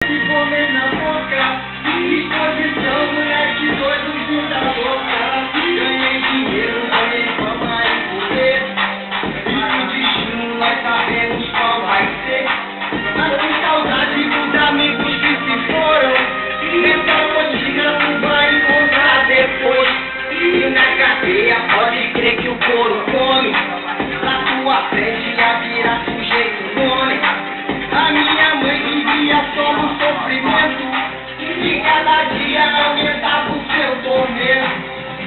Comer na boca, exposição, moleque doido de da boca. Ganhei dinheiro, ganhei fama e poder. E o destino nós sabemos qual vai ser. Mas com saudade dos amigos que se foram. Nessa rotina tu vai encontrar depois. E na cadeia pode crer que o couro come. Na tua frente já vira sujeito nome. A minha mãe vivia só no sofrimento. E cada dia aumentava o seu tormento.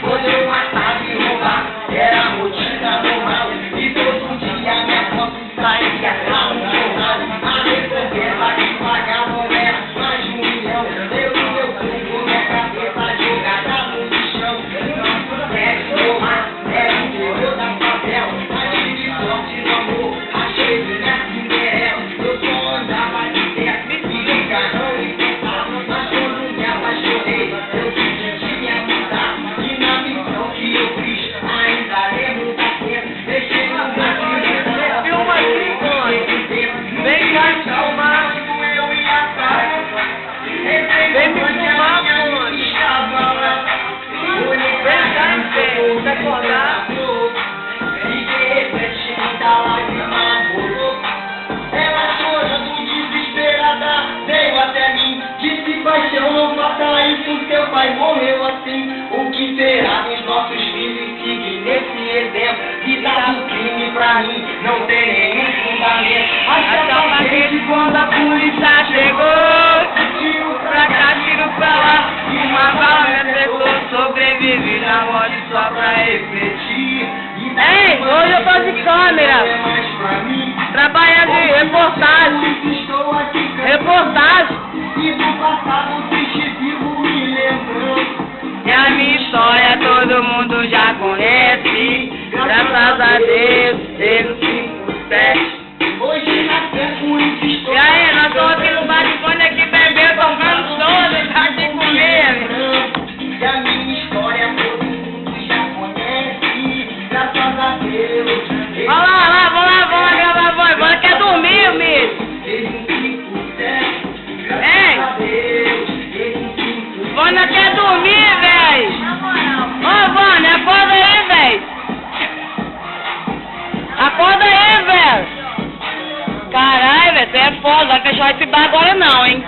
Quando eu matava e roubava, era a rotina normal. E todo dia minha foto saía lá no jornal. A resolvera que pagava era mais de 1 milhão. Eu e meu corpo, minha cabeça jogada no chão. Deve tomar, deve morrer da papel. Mas tive sorte no amor, achei minha Cinderela. Eu só andava de terra, me carrão e pensava. Mas quando me apaixonei, eu decidi me mudar. E na missão que eu fiz, ainda lembro da cena. Deixei no meu Filma aqui, mano. Vem cá te filmar. Eu ia atrás. Vem me filmar, mano. Vem cá, velho. Quer acordar? E de repente me dá lágrima rolou. Ela chorando desesperada veio até mim. Disse paixão, não faça isso, seu pai morreu assim. O que será dos nossos filhos? Sigue nesse exemplo. Vida do crime pra mim não tem nenhum fundamento. Até uma vez quando a polícia chegou, Tiro pra cá, tiro pra lá, uma bala me acertou, sobrevivi na morte só pra refletir. Ei, hoje eu tô de câmera, trabalhando em reportagem. Reportagem. E do passado triste vivo me lembrando. E a minha história todo mundo já conhece. Graças a Deus, teve 5-7. Hoje na Concurso estou. E aí, nós estamos aqui no Batifone aqui bebendo, tocando som, tá aqui comigo. E a minha história todo mundo já conhece. Graças a Deus. Vamos lá, vamos lá gravar a voz. Agora quer dormir, amigo. Vânia quer dormir, véi. Ô, Vânia, acorda aí, véi. Acorda aí, velho. Caralho, velho, você é foda. Vai fechar esse bar agora não, hein.